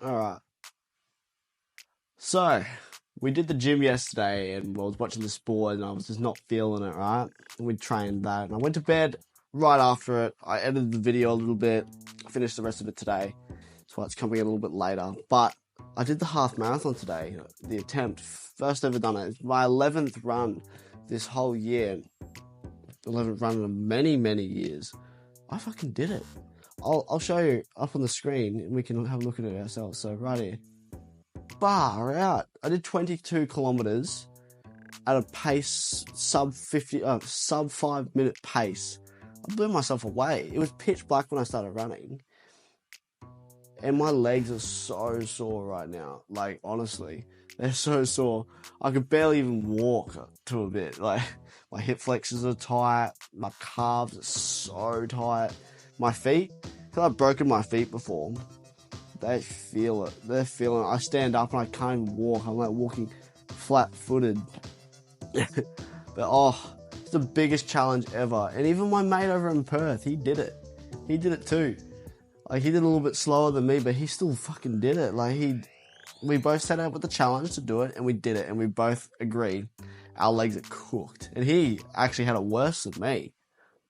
Alright. So, we did the gym yesterday and I was watching the sport and I was just not feeling it, right? And we trained that and I went to bed right after it. I edited the video a little bit. I finished the rest of it today. That's why it's coming a little bit later. But I did the half marathon today. The attempt. First ever done it. It's my 11th run this whole year. 11th run in many, many years. I fucking did it. I'll show you up on the screen and we can have a look at it ourselves. So right here. Far out. I did 22 kilometers at a pace sub 5 minute pace. I blew myself away. It was pitch black when I started running. And my legs are so sore right now. Like, honestly, they're so sore. I could barely even walk to a bit. Like, my hip flexors are tight. My calves are so tight. My feet, because I've broken my feet before. They feel it. They're feeling it. I stand up and I can't even walk. I'm like walking flat-footed. But, it's the biggest challenge ever. And even my mate over in Perth, he did it. He did it too. Like, he did a little bit slower than me, but he still fucking did it. Like, we both set out with the challenge to do it, and we did it. And we both agreed our legs are cooked. And he actually had it worse than me.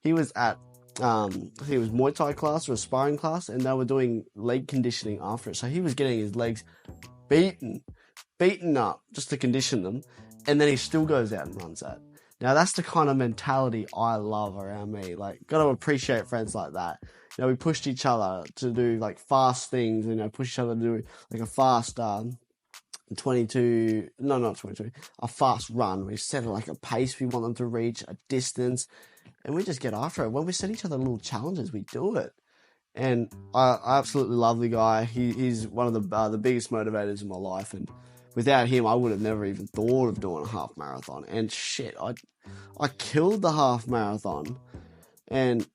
He was at I think it was Muay Thai class or a sparring class, and they were doing leg conditioning after it. So he was getting his legs beaten up just to condition them, and then he still goes out and runs that. Now that's the kind of mentality I love around me. Like, gotta appreciate friends like that. You know, we pushed each other to do like fast things, you know, push each other to do like a fast a fast run. We set like a pace we want them to reach, a distance. And we just get after it. When we set each other little challenges, we do it. And I absolutely love the guy. He's one of the biggest motivators in my life. And without him, I would have never even thought of doing a half marathon. And shit, I killed the half marathon. And,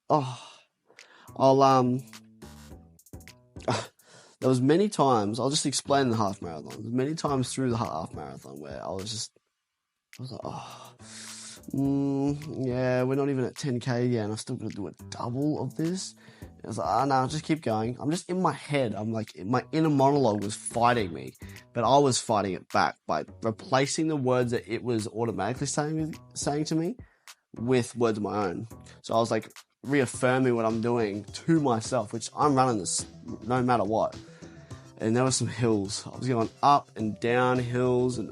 there was many times, I'll just explain the half marathon. There's many times through the half marathon where I was like, yeah, we're not even at 10k yet, and I'm still gonna do a double of this. And I was like, no, just keep going. I'm just in my head. I'm like, my inner monologue was fighting me, but I was fighting it back by replacing the words that it was automatically saying to me with words of my own. So I was like reaffirming what I'm doing to myself, which I'm running this no matter what. And there were some hills. I was going up and down hills, and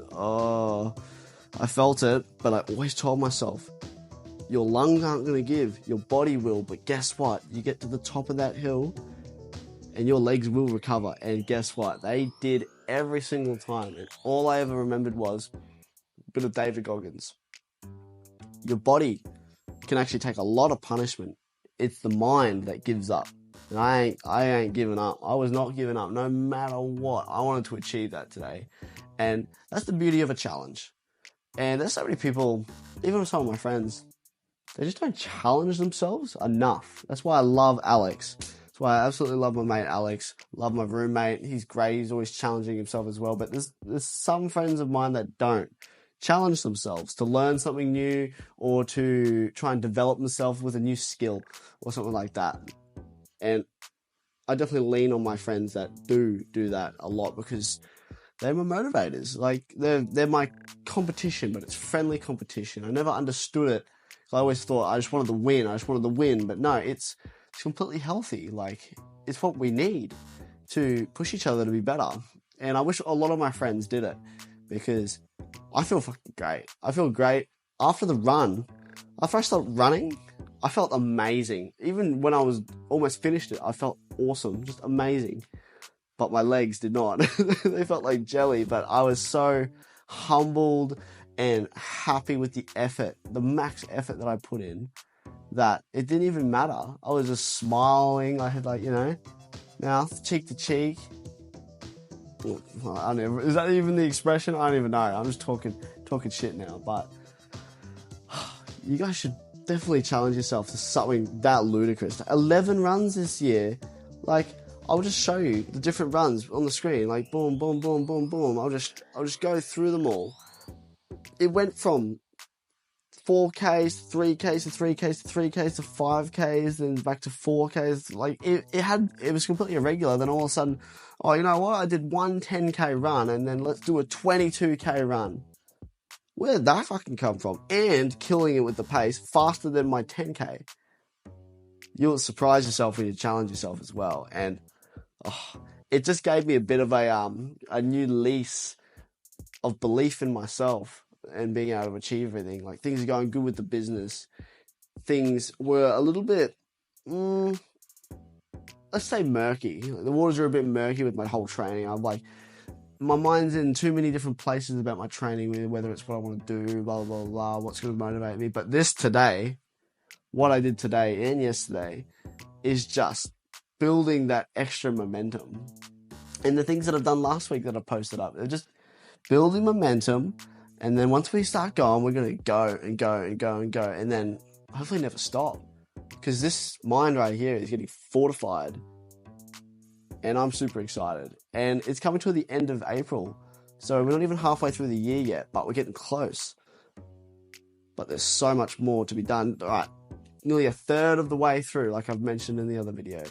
I felt it, but I always told myself, your lungs aren't going to give, your body will, but guess what? You get to the top of that hill and your legs will recover. And guess what? They did every single time. And all I ever remembered was a bit of David Goggins. Your body can actually take a lot of punishment. It's the mind that gives up. And I ain't giving up. I was not giving up no matter what. I wanted to achieve that today. And that's the beauty of a challenge. And there's so many people, even some of my friends, they just don't challenge themselves enough. That's why I love Alex. That's why I absolutely love my mate Alex. Love my roommate. He's great. He's always challenging himself as well. But there's some friends of mine that don't challenge themselves to learn something new or to try and develop themselves with a new skill or something like that. And I definitely lean on my friends that do that a lot, because they're my motivators. Like, they're my competition, but it's friendly competition. I never understood it. I always thought I just wanted to win. But no, it's completely healthy. Like, it's what we need to push each other to be better. And I wish a lot of my friends did it, because I feel fucking great. I feel great after the run. After I started running, I felt amazing. Even when I was almost finished it, I felt awesome, just amazing. But my legs did not. They felt like jelly, but I was so humbled and happy with the effort, the max effort that I put in, that it didn't even matter. I was just smiling. I had, like, you know, mouth cheek to cheek. Is that even the expression? I don't even know. I'm just talking shit now. But you guys should definitely challenge yourself to something that ludicrous. 11 runs this year. Like, I'll just show you the different runs on the screen. Like, boom, boom, boom, boom, boom. I'll just go through them all. It went from 4Ks, 3Ks to 3Ks to 3Ks to 5Ks, then back to 4Ks. Like, it was completely irregular. Then all of a sudden, oh, you know what? I did one 10K run, and then let's do a 22K run. Where did that fucking come from? And killing it with the pace faster than my 10K. You'll surprise yourself when you challenge yourself as well. And it just gave me a bit of a new lease of belief in myself and being able to achieve everything. Like, things are going good with the business. Things were a little bit, let's say murky. The waters are a bit murky with my whole training. I'm like, my mind's in too many different places about my training, whether it's what I want to do, blah, blah, blah, what's going to motivate me. But what I did today and yesterday is just building that extra momentum. And the things that I've done last week that I posted up, they're just building momentum. And then once we start going, we're going to go and go and go and go. And then hopefully never stop. Because this mind right here is getting fortified. And I'm super excited. And it's coming to the end of April. So we're not even halfway through the year yet, but we're getting close. But there's so much more to be done. All right, nearly a third of the way through, like I've mentioned in the other video.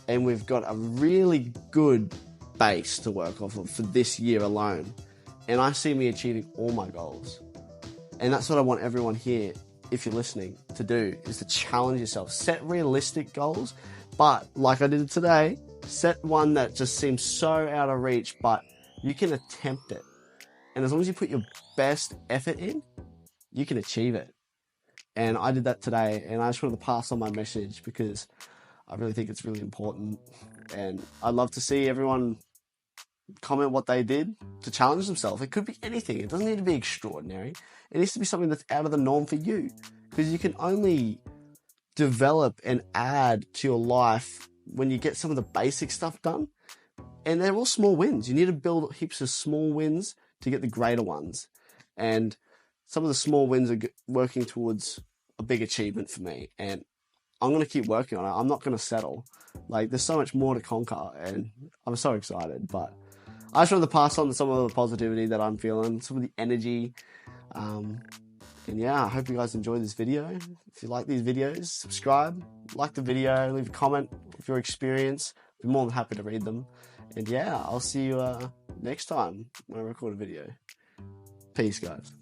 And we've got a really good base to work off of for this year alone. And I see me achieving all my goals. And that's what I want everyone here, if you're listening, to do, is to challenge yourself. Set realistic goals. But like I did today, set one that just seems so out of reach, but you can attempt it. And as long as you put your best effort in, you can achieve it. And I did that today, and I just wanted to pass on my message because I really think it's really important. And I'd love to see everyone comment what they did to challenge themselves. It could be anything. It doesn't need to be extraordinary. It needs to be something that's out of the norm for you, because you can only develop and add to your life when you get some of the basic stuff done. And they're all small wins. You need to build heaps of small wins to get the greater ones. And some of the small wins are working towards a big achievement for me. And I'm going to keep working on it. I'm not going to settle. Like, there's so much more to conquer, and I'm so excited. But I just wanted to pass on some of the positivity that I'm feeling, some of the energy. And yeah, I hope you guys enjoyed this video. If you like these videos, subscribe, like the video, leave a comment of your experience. I'd be more than happy to read them. And yeah, I'll see you next time when I record a video. Peace, guys.